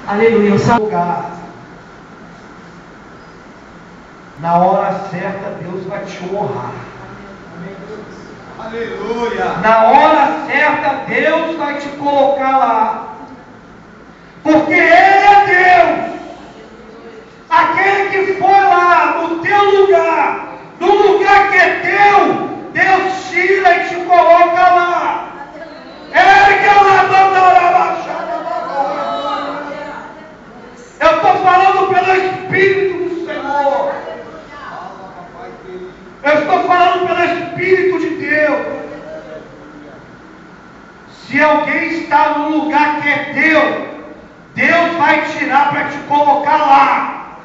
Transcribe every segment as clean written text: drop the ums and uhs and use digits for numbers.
Aleluia. Lugar. Na hora certa, Deus vai te honrar. Aleluia. Na hora certa, Deus vai te colocar lá. Porque Ele é Deus. Aquele que foi lá no teu lugar, no lugar que é teu, Deus tira e te coloca lá. Eu estou falando pelo Espírito do Senhor. Eu estou falando pelo Espírito de Deus. Se alguém está no lugar que é teu, Deus vai tirar para te colocar lá.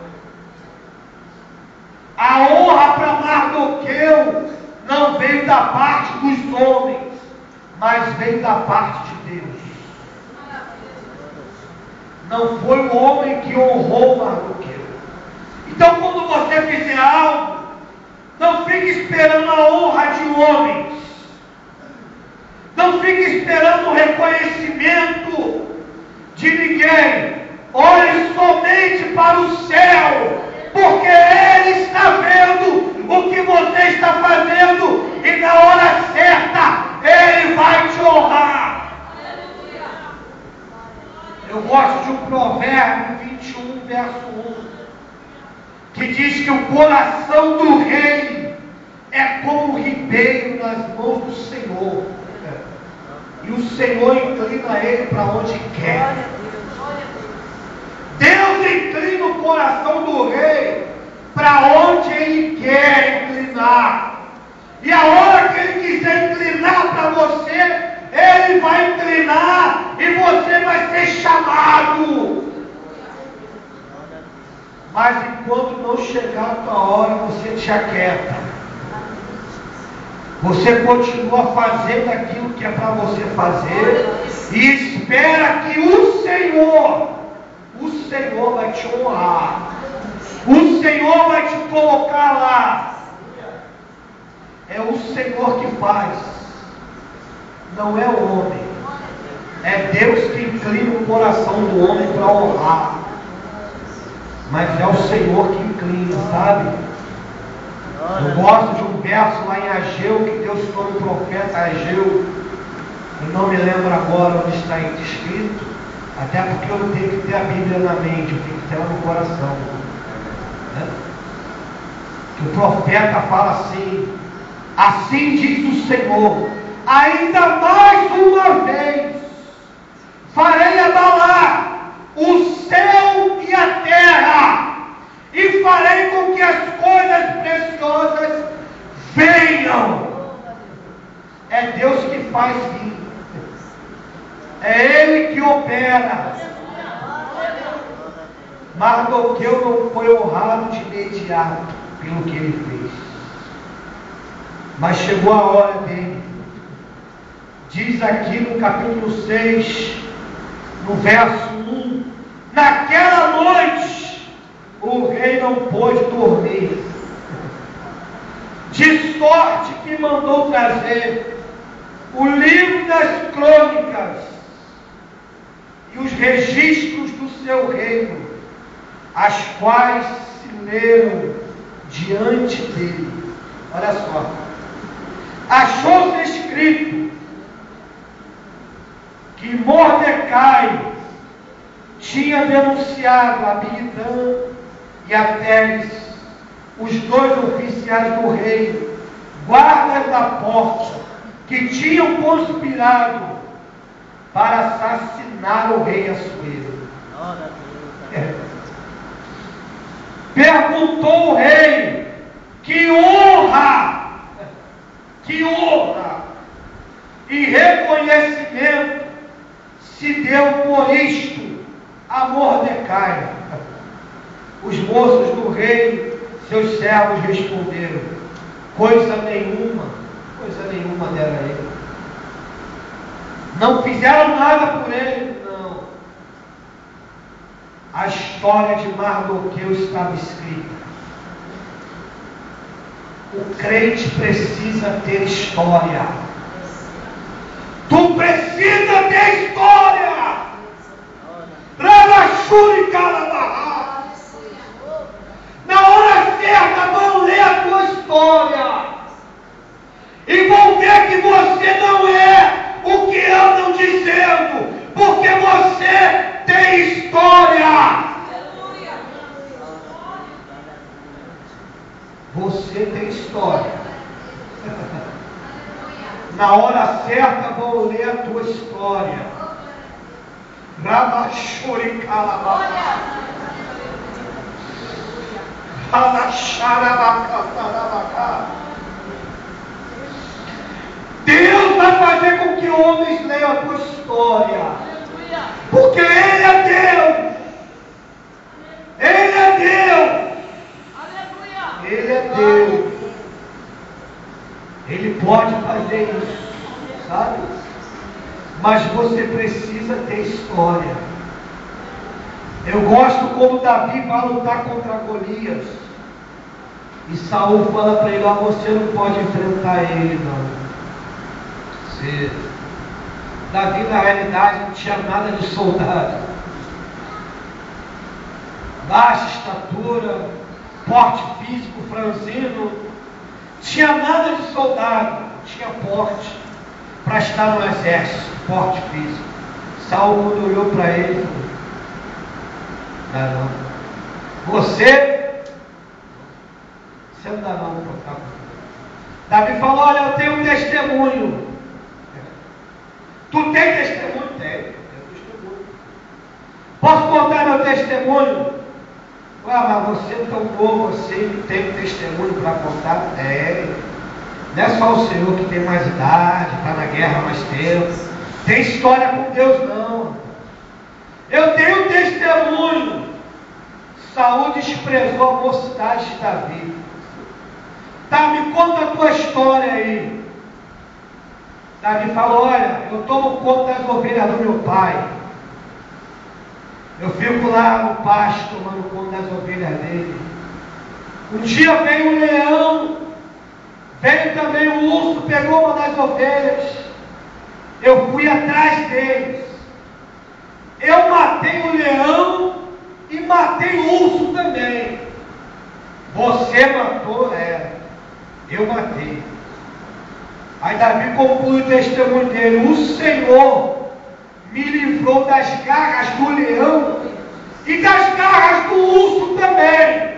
A honra para Mardoqueu não veio da parte dos homens, mas veio da parte de Deus. Não foi o homem que honrou Mardoqueu. Então, quando você fizer algo, não fique esperando a honra de homens. Não fique esperando o reconhecimento de ninguém. Olhe somente para o céu, porque Ele está vendo o que você está fazendo, e na hora certa Ele vai te honrar. Eu gosto de um provérbio 21, verso 1, que diz que o coração do rei é como um ribeiro nas mãos do Senhor, e o Senhor inclina ele para onde quer. Deus inclina o coração do rei para onde Ele quer inclinar. E a hora que Ele quiser inclinar para você, Ele vai inclinar e você vai ser chamado. Mas enquanto não chegar a tua hora, você te aquieta. Você continua fazendo aquilo que é para você fazer e espera que o Senhor vai te honrar. O Senhor vai te colocar lá. É o Senhor que faz, não é o homem. É Deus que inclina o coração do homem para honrar, mas é o Senhor que inclina, sabe? Eu gosto de um verso lá em Ageu, que Deus falou no profeta Ageu. Eu não me lembro agora onde está escrito, até porque eu tenho que ter a Bíblia na mente, eu tenho que ter ela no coração, né? Que o profeta fala assim: assim diz o Senhor, ainda mais uma vez farei abalar o céu e a terra, e farei com que as coisas preciosas venham. É Deus que faz vir. É Ele que opera. Mardoqueu não foi honrado de imediato pelo que ele fez, mas chegou a hora dele. Diz aqui no capítulo 6, no verso 1, naquela noite o rei não pôde dormir, de sorte que mandou trazer o livro das crônicas e os registros do seu reino, as quais se leram diante dele. Olha só, achou-se escrito que Mordecai tinha denunciado a Bigtã e a Teres, os dois oficiais do rei, guardas da porta, que tinham conspirado para assassinar o rei Assuero. Perguntou o rei: que honra e reconhecimento se deu por isto a Mordecai? Os moços do rei, seus servos, responderam: coisa nenhuma deram a ele. Não fizeram nada por ele, não. A história de Mardoqueu estava escrita. O crente precisa ter história. Tu precisa ter história. Leva chuva. você tem história. Na hora certa vão ler a tua história. Rabachuri calabá. Deus vai fazer com que homens leiam a tua história. Porque Ele é Deus. Ele é Deus. Ele é Deus. Ele pode fazer isso, sabe? Mas você precisa ter história. Eu gosto quando Davi vai lutar contra Golias. E Saul fala para ele: você não pode enfrentar ele, não. Davi, na realidade, não tinha nada de soldado. Baixa estatura, porte físico franzino. Tinha nada de soldado, tinha porte para estar no exército, porte físico. Saul, quando olhou para ele, falou: não, você não dá não para ficar. Davi falou: olha, eu tenho um testemunho. Tu tem testemunho? Tenho testemunho. Posso contar meu testemunho? Mas você é tão novo assim, tem um testemunho para contar? Não é só o Senhor que tem mais idade, está na guerra há mais tempo. Tem história com Deus, não. Eu tenho um testemunho. Saul desprezou a mocidade de Davi. Tá, me conta a tua história aí. Davi falou: olha, eu tomo conta das ovelhas do meu pai. Eu fico lá no pasto tomando conta das ovelhas dele. Um dia veio um leão, veio também um urso, pegou uma das ovelhas. Eu fui atrás deles. Eu matei o leão e matei o urso também. Você matou? Eu matei. Aí Davi conclui o testemunho dele: o Senhor me livrou das garras do leão e das garras do urso também.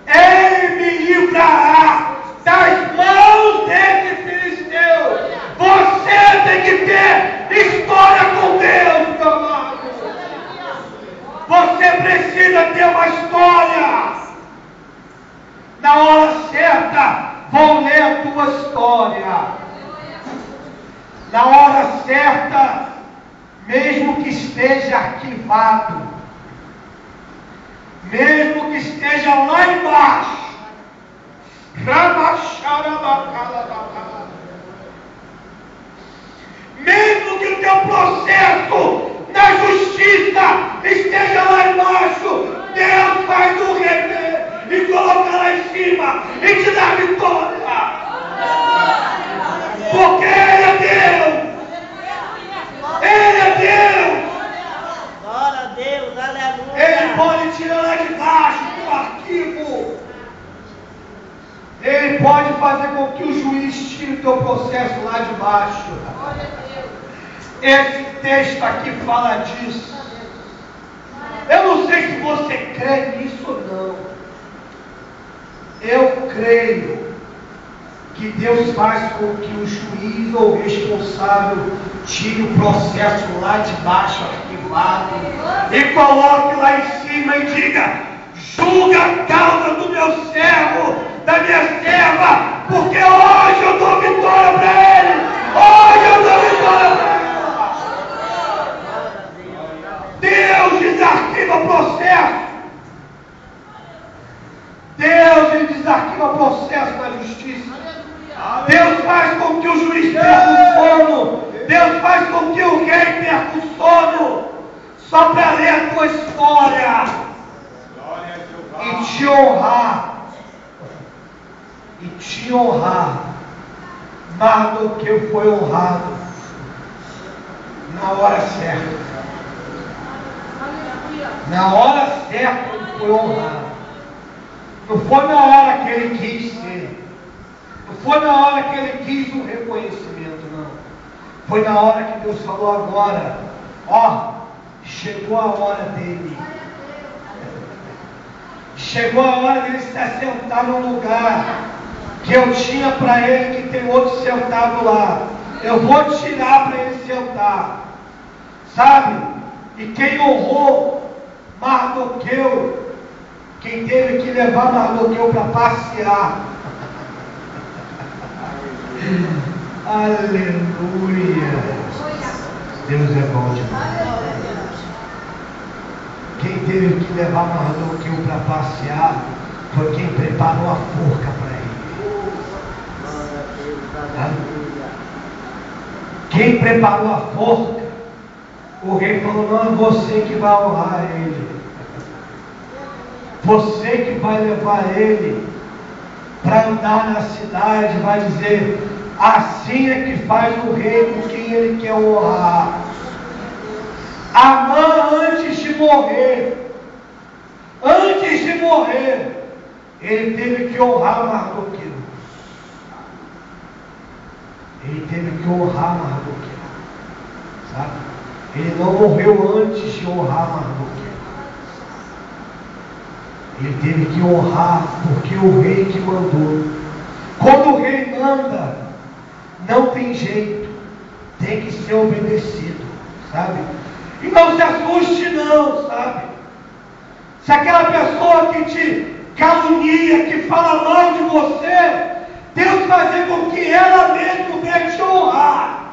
Ele me livrará das mãos desse filisteu. Você tem que ter história com Deus, meu amado. Você precisa ter uma história. Na hora certa, vão ler a tua história. Na hora certa, mesmo que esteja arquivado, mesmo que esteja lá embaixo, mesmo que o teu processo na justiça esteja lá embaixo, Deus faz o rever e coloca lá em cima e te dá vitória. Porque Ele é Deus. Ele é Deus. Glória a Deus, aleluia. Ele pode tirar lá de baixo do arquivo. Ele pode fazer com que o juiz tire o teu processo lá de baixo. Esse texto aqui fala disso. Eu não sei se você crê nisso ou não. Eu creio que Deus faz com que o juiz ou o responsável tire o processo lá de baixo arquivado e coloque lá em cima e diga: julga a causa do meu servo, da minha serva, porque hoje eu dou vitória para ele. Hoje eu dou vitória para ele. Deus desarquiva o processo. Deus, ele desarquiva o processo na justiça. Deus faz com que o juiz perca o sono. Deus faz com que o rei perca o sono. Só para ler a tua história e te honrar. E te honrar mais do que foi honrado na hora certa. Na hora certa ele foi honrado. Não foi na hora que ele quis ser. Não foi na hora que ele quis um reconhecimento, não. Foi na hora que Deus falou: agora, chegou a hora dele. Chegou a hora dele se assentar no lugar que eu tinha para ele, que tem outro sentado lá. Eu vou tirar para ele sentar. Sabe? E quem honrou Mardoqueu, quem teve que levar Mardoqueu para passear. Aleluia. Deus é bom demais. Quem teve que levar Mardoqueu para passear foi quem preparou a forca para ele. Quem preparou a forca, o rei falou: não, é você que vai honrar ele. Você que vai levar ele para andar na cidade, vai dizer: assim é que faz o rei com quem ele quer honrar. Amã, antes de morrer, ele teve que honrar Mardoqueu. Sabe? Ele não morreu antes de honrar Mardoqueu. Ele teve que honrar, porque o rei que mandou. Quando o rei manda, não tem jeito, tem que ser obedecido, sabe? E não se assuste não, sabe? Se aquela pessoa que te calunia, que fala mal de você, Deus vai fazer com que ela mesmo venha te honrar.